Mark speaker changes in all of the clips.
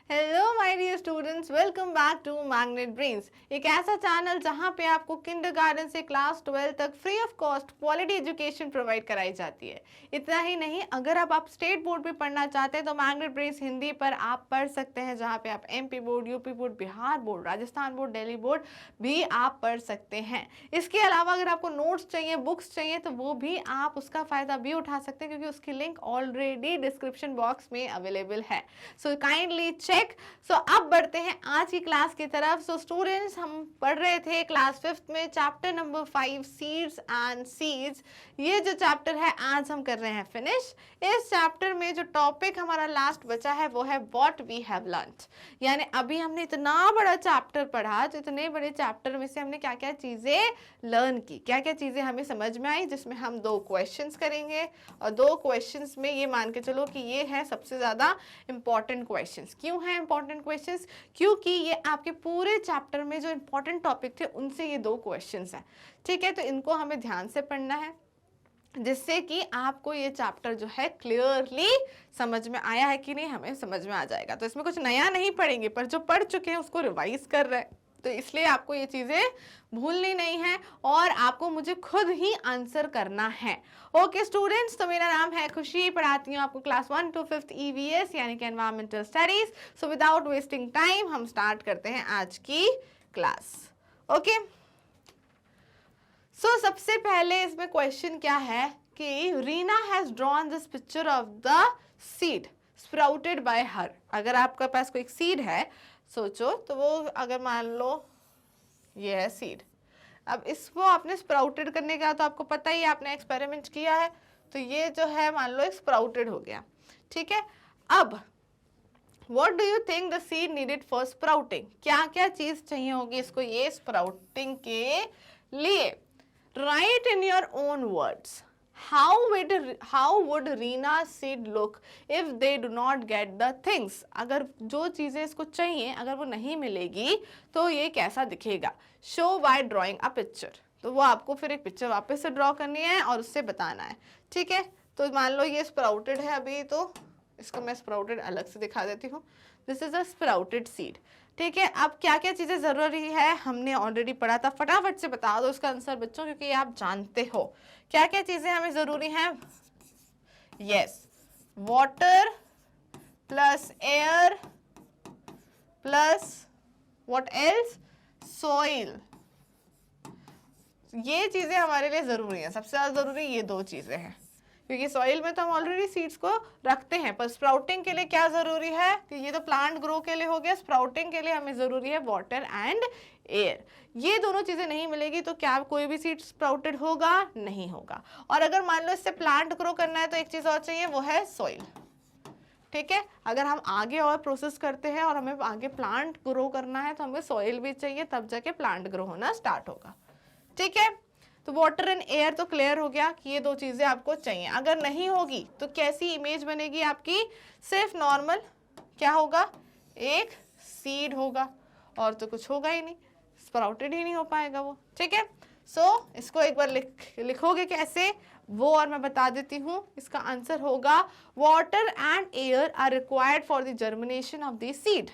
Speaker 1: Hello my dear students, welcome back to Magnet Brains. एक ऐसा channel जहां पे आपको किंडरगार्टन से क्लास 12 तक free of cost quality education provide कराई जाती है। इतना ही नहीं, अगर आप स्टेट बोर्ड पे पढ़ना चाहते हैं तो मैग्नेट ब्रेन्स हिंदी पर आप पढ़ सकते हैं, जहां पे आप MP board, UP board, Bihar board, Rajasthan board, Delhi board भी आप पढ़ सकते हैं। इसके अलावा अगर आपको नोट्स चाहिए, बुक्स चाहिए, तो वो भी आप उसका फ़ायदा भी उठा सकते हैं, क्योंकि उसकी लिंक ऑलरेडी डिस्क्रिप्शन बॉक्स में अवेलेबल है। So kindly check. सो अब बढ़ते हैं आज की क्लास की तरफ। सो स्टूडेंट्स, हम पढ़ रहे थे क्लास 5th में chapter number 5 seeds and seeds. ये जो चैप्टर है आज हम कर रहे हैं फिनिश। इस चैप्टर में जो टॉपिक हमारा लास्ट बचा है वो है व्हाट वी हैव लर्नड। यानी अभी हमने इतना बड़ा चैप्टर पढ़ा, तो इतने बड़े चैप्टर में से हमने क्या क्या चीजें लर्न की, क्या क्या चीजें हमें समझ में आई, जिसमें हम 2 क्वेश्चंस करेंगे। और 2 क्वेश्चंस में ये मान के चलो कि ये है सबसे ज्यादा इंपॉर्टेंट क्वेश्चंस। क्यों है इंपॉर्टेंट क्वेश्चंस? क्योंकि ये आपके पूरे चैप्टर में जो इंपॉर्टेंट टॉपिक थे उनसे ये 2 क्वेश्चंस हैं। ठीक है, तो इनको हमें ध्यान से पढ़ना है, जिससे कि आपको ये चैप्टर जो है क्लियरली समझ में आया है कि नहीं, हमें समझ में आ जाएगा। तो इसमें कुछ नया नहीं पढ़ेंगे, पर जो पढ़ चुके हैं उसको रिवाइज कर रहे हैं, तो इसलिए आपको ये चीजें भूलनी नहीं है और आपको मुझे खुद ही आंसर करना है। ओके स्टूडेंट्स, तो मेरा नाम है खुशी, पढ़ाती हूँ आपको क्लास 1 to 5th EVS यानी कि environmental studies. So without wasting time हम स्टार्ट करते हैं आज की क्लास। ओके, सो सबसे पहले इसमें क्वेश्चन क्या है कि Reena has drawn this picture of the seed sprouted bye हर। अगर आपके पास कोई सीड है, सोचो, तो वो अगर मान लो ये है सीड, अब इसको आपने स्प्राउटेड करने का, तो आपको पता ही है, आपने एक्सपेरिमेंट किया है, तो ये जो है मान लो एक स्प्राउटेड हो गया। ठीक है, अब What do you think the seed needed for sprouting? क्या क्या चीज चाहिए होगी इसको ये स्प्राउटिंग के लिए? Write in your own words. How would Rina's seed look if they do not get the things? अगर जो चीजें इसको चाहिए अगर वो नहीं मिलेगी तो ये कैसा दिखेगा? Show by drawing a picture. तो वो आपको फिर एक पिक्चर वापस से ड्रॉ करनी है और उससे बताना है। ठीक है, तो मान लो ये स्प्राउटेड है अभी, तो इसको मैं स्प्राउटेड अलग से दिखा देती हूँ। This is a sprouted seed. ठीक है, अब क्या क्या चीजें जरूरी है हमने ऑलरेडी पढ़ा था, फटाफट से बता दो इसका आंसर बच्चों, क्योंकि आप जानते हो क्या क्या चीजें हमें जरूरी हैं। Yes, water plus air plus what else, soil. ये चीजें हमारे लिए जरूरी हैं, सबसे ज्यादा जरूरी ये 2 चीजें हैं, क्योंकि सॉइल में तो हम ऑलरेडी सीड्स को रखते हैं, पर स्प्राउटिंग के लिए क्या जरूरी है कि ये तो प्लांट ग्रो के लिए हो गया, स्प्राउटिंग के लिए हमें जरूरी है वाटर एंड एयर। ये दोनों चीजें नहीं मिलेगी तो क्या कोई भी सीड स्प्राउटेड होगा? नहीं होगा। और अगर मान लो इससे प्लांट ग्रो करना है तो एक चीज और चाहिए, वो है सॉइल। ठीक है, अगर हम आगे और प्रोसेस करते हैं और हमें आगे प्लांट ग्रो करना है तो हमें सॉइल भी चाहिए, तब जाके प्लांट ग्रो होना स्टार्ट होगा। ठीक है, तो वाटर एंड एयर तो क्लियर हो गया कि ये 2 चीजें आपको चाहिए। अगर नहीं होगी तो कैसी इमेज बनेगी आपकी? सिर्फ नॉर्मल क्या होगा, एक सीड होगा और तो कुछ होगा ही नहीं, स्प्राउटेड ही नहीं हो पाएगा वो। ठीक है, सो इसको एक बार लिखोगे कैसे वो और मैं बता देती हूँ। इसका आंसर होगा water and air are required for the germination of the seed.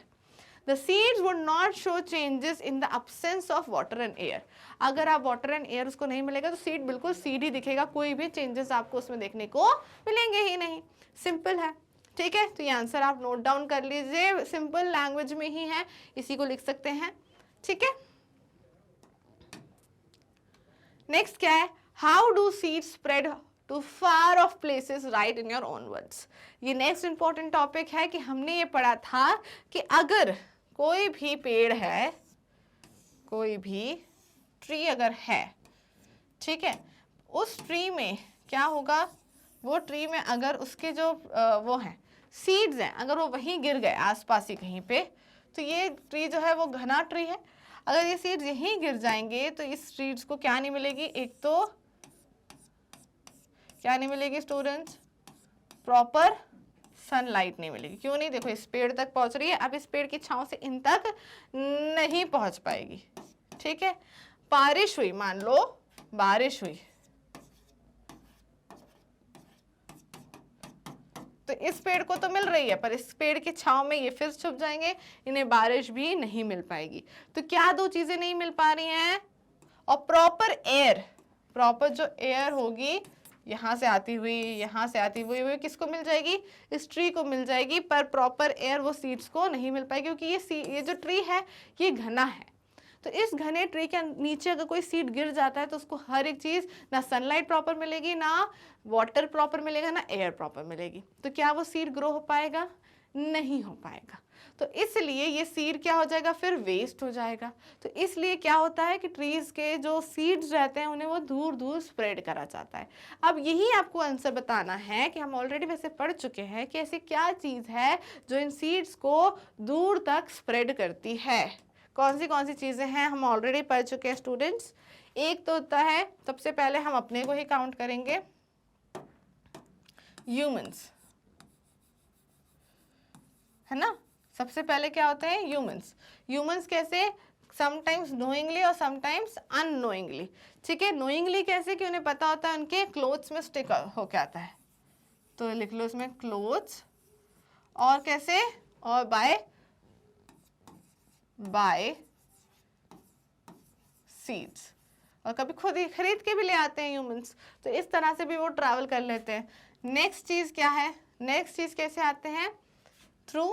Speaker 1: The seeds would not show changes in the absence of water and air. अगर आप वाटर एंड एयर उसको नहीं मिलेगा तो सीड बिल्कुल सीड ही दिखेगा, कोई भी चेंजेस आपको उसमें देखने को मिलेंगे ही नहीं। सिंपल है। ठीक है, तो ये आंसर आप नोट डाउन कर लीजिए, सिंपल लैंग्वेज में ही है, इसी को लिख सकते हैं। ठीक है, नेक्स्ट क्या है? How do seed spread to far off places, right in your own words. ये नेक्स्ट इंपॉर्टेंट टॉपिक है कि हमने ये पढ़ा था कि अगर कोई भी पेड़ है, कोई भी ट्री अगर है, ठीक है, उस ट्री में क्या होगा, वो ट्री में अगर उसके जो वो हैं सीड्स हैं, अगर वो वहीं गिर गए आसपास ही कहीं पे, तो ये ट्री जो है वो घना ट्री है, अगर ये सीड्स यहीं गिर जाएंगे तो इस सीड्स को क्या नहीं मिलेगी, एक तो क्या नहीं मिलेगी स्टूडेंट्स, प्रॉपर सनलाइट नहीं मिलेगी। क्यों नहीं? देखो इस पेड़ तक पहुंच रही है, अब इस पेड़ की छांव से इन तक नहीं पहुंच पाएगी। ठीक है, बारिश हुई, मान लो बारिश हुई, तो इस पेड़ को तो मिल रही है, पर इस पेड़ की छांव में ये फिर छुप जाएंगे, इन्हें बारिश भी नहीं मिल पाएगी। तो क्या दो चीजें नहीं मिल पा रही हैं? और प्रॉपर एयर, प्रॉपर जो एयर होगी यहाँ से आती हुई, यहाँ से आती हुई, वो किसको मिल जाएगी? इस ट्री को मिल जाएगी, पर प्रॉपर एयर वो सीड्स को नहीं मिल पाएगी, क्योंकि ये जो ट्री है ये घना है। तो इस घने ट्री के नीचे अगर कोई सीड गिर जाता है तो उसको हर एक चीज़, ना सनलाइट प्रॉपर मिलेगी, ना वाटर प्रॉपर मिलेगा, ना एयर प्रॉपर मिलेगी। तो क्या वो सीड ग्रो हो पाएगा? नहीं हो पाएगा। तो इसलिए ये सीड क्या हो जाएगा? फिर वेस्ट हो जाएगा। तो इसलिए क्या होता है कि ट्रीज के जो सीड्स रहते हैं उन्हें वो दूर दूर स्प्रेड करा जाता है। अब यही आपको आंसर बताना है कि हम ऑलरेडी वैसे पढ़ चुके हैं कि ऐसी क्या चीज़ है जो इन सीड्स को दूर तक स्प्रेड करती है। कौन सी चीज़ें हैं हम ऑलरेडी पढ़ चुके हैं स्टूडेंट्स। एक तो होता है, सबसे पहले हम अपने को ही काउंट करेंगे, ह्यूमंस, है ना। सबसे पहले क्या होते हैं? ह्यूमंस। ह्यूमंस कैसे? समटाइम्स नोइंगली और समटाइम्स अननोइंगली। ठीक है, नोइंगली कैसे? कि उन्हें पता होता है उनके क्लोथ्स में स्टिक होके आता है, तो लिख लो इसमें क्लोथ्स। और कैसे? और बाय सीड्स। और कभी खुद ही खरीद के भी ले आते हैं ह्यूमंस, तो इस तरह से भी वो ट्रैवल कर लेते हैं। नेक्स्ट चीज़ क्या है? नेक्स्ट चीज़ कैसे आते हैं? Through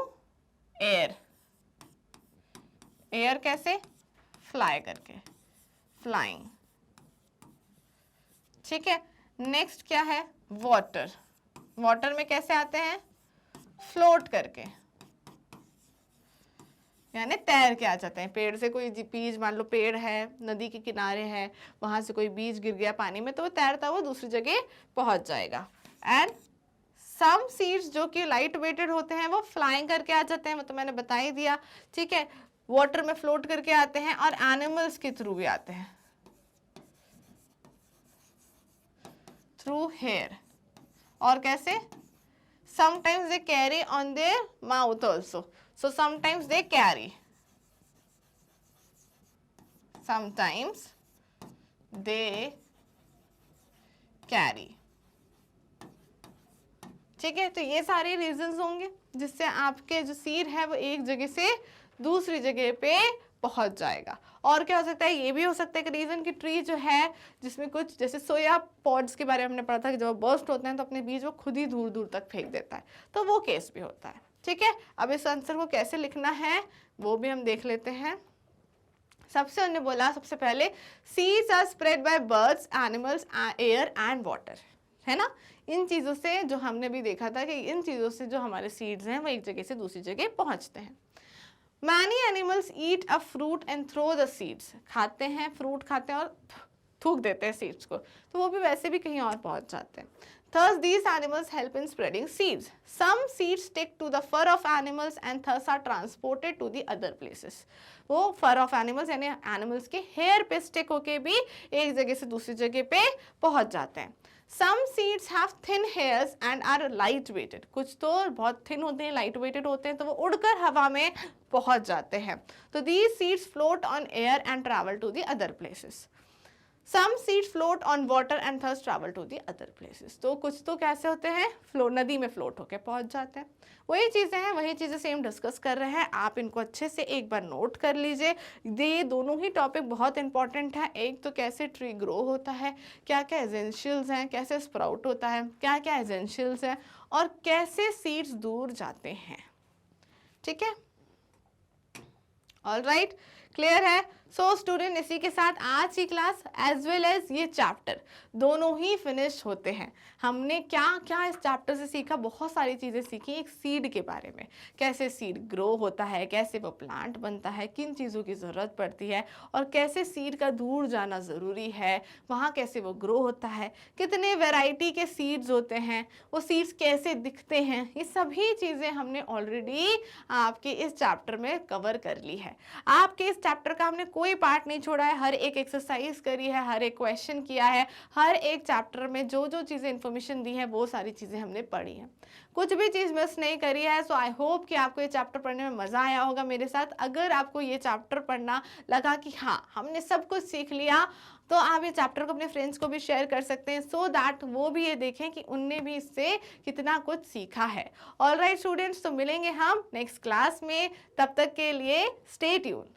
Speaker 1: air. एयर कैसे? फ्लाई करके, फ्लाइंग। ठीक है। नेक्स्ट क्या है? वाटर। वाटर में कैसे आते हैं? फ्लोट करके, यानी तैर के आ जाते हैं। पेड़ से कोई बीज, मान लो पेड़ है, नदी के किनारे है, वहां से कोई बीज गिर गया पानी में, तो वो तैरता हुआ दूसरी जगह पहुंच जाएगा। एंड सम सीड्स जो कि लाइट वेटेड होते हैं वो फ्लाइंग करके आ जाते हैं, वो तो मैंने बता ही दिया। ठीक है, वाटर में फ्लोट करके आते हैं और एनिमल्स के थ्रू भी आते हैं, थ्रू हेयर। और कैसे? sometimes they carry on their mouth also, so sometimes they carry, sometimes they carry। ठीक है, तो ये सारे रीजंस होंगे जिससे आपके जो सीड है वो एक जगह से दूसरी जगह पे पहुंच जाएगा। और क्या हो सकता है? ये भी हो सकता है कि रीजन की ट्री जो है जिसमें कुछ, जैसे सोया पॉड्स के बारे में हमने पढ़ा था कि जब बर्स्ट होते हैं तो अपने बीज वो खुद ही दूर दूर तक फेंक देता है, तो वो केस भी होता है। ठीक है, अब इस आंसर को कैसे लिखना है वो भी हम देख लेते हैं। सबसे उन्होंने बोला, सबसे पहले seeds are spread by birds, animals, air and water, है ना। इन चीज़ों से, जो हमने भी देखा था कि इन चीज़ों से जो हमारे सीड्स हैं वो एक जगह से दूसरी जगह पहुंचते हैं। Many animals eat a fruit and throw the seeds। खाते हैं, फ्रूट खाते हैं और थूक देते हैं सीड्स को, तो वो भी वैसे भी कहीं और पहुंच जाते हैं। Thus these animals help in spreading seeds. Some seeds stick to the fur of animals and thus are transported to the other places। वो fur of animals यानी animals के hair पे stick होके भी एक जगह से दूसरी जगह पे पहुंच जाते हैं। Some seeds have thin hairs and are light weighted। कुछ तो बहुत thin होते हैं, light weighted होते हैं, तो वो उड़कर हवा में पहुंच जाते हैं। तो these seeds float on air and travel to the other places। Some seeds float on water and thus travel to the other places। तो कुछ तो कैसे होते हैं? नदी में फ्लोट होकर पहुंच जाते हैं। वही चीज़ें हैं, वही चीज़ें सेम डिस्कस कर रहे हैं, आप इनको अच्छे से एक बार नोट कर लीजिए। ये दोनों ही टॉपिक बहुत इंपॉर्टेंट है। एक तो कैसे ट्री ग्रो होता है, क्या क्या एसेंशियल्स हैं, कैसे स्प्राउट होता है, क्या क्या एसेंशियल्स हैं, और कैसे सीड्स दूर जाते हैं। ठीक है, ऑल राइट, क्लियर है। सो स्टूडेंट, इसी के साथ आज की क्लास एज वेल एज ये चैप्टर दोनों ही फिनिश होते हैं। हमने क्या क्या इस चैप्टर से सीखा? बहुत सारी चीज़ें सीखी। एक सीड के बारे में, कैसे सीड ग्रो होता है, कैसे वो प्लांट बनता है, किन चीज़ों की ज़रूरत पड़ती है, और कैसे सीड का दूर जाना ज़रूरी है, वहाँ कैसे वो ग्रो होता है, कितने वैरायटी के सीड्स होते हैं, वो सीड्स कैसे दिखते हैं, ये सभी चीज़ें हमने ऑलरेडी आपके इस चैप्टर में कवर कर ली है। आपके इस चैप्टर का हमने कोई पार्ट नहीं छोड़ा है, हर एक एक्सरसाइज करी है, हर एक क्वेश्चन किया है, हर एक चैप्टर में जो जो चीज़ें इन्फॉर्मेशन दी है वो सारी चीज़ें हमने पढ़ी हैं। कुछ भी चीज़ मिस नहीं करी है। सो आई होप कि आपको ये चैप्टर पढ़ने में मज़ा आया होगा मेरे साथ। अगर आपको ये चैप्टर पढ़ना लगा कि हाँ हमने सब कुछ सीख लिया, तो आप ये चैप्टर को अपने फ्रेंड्स को भी शेयर कर सकते हैं, सो दैट वो भी ये देखें कि उनने भी इससे कितना कुछ सीखा है। ऑलराइट स्टूडेंट्स, तो मिलेंगे हम नेक्स्ट क्लास में, तब तक के लिए स्टे ट्यून।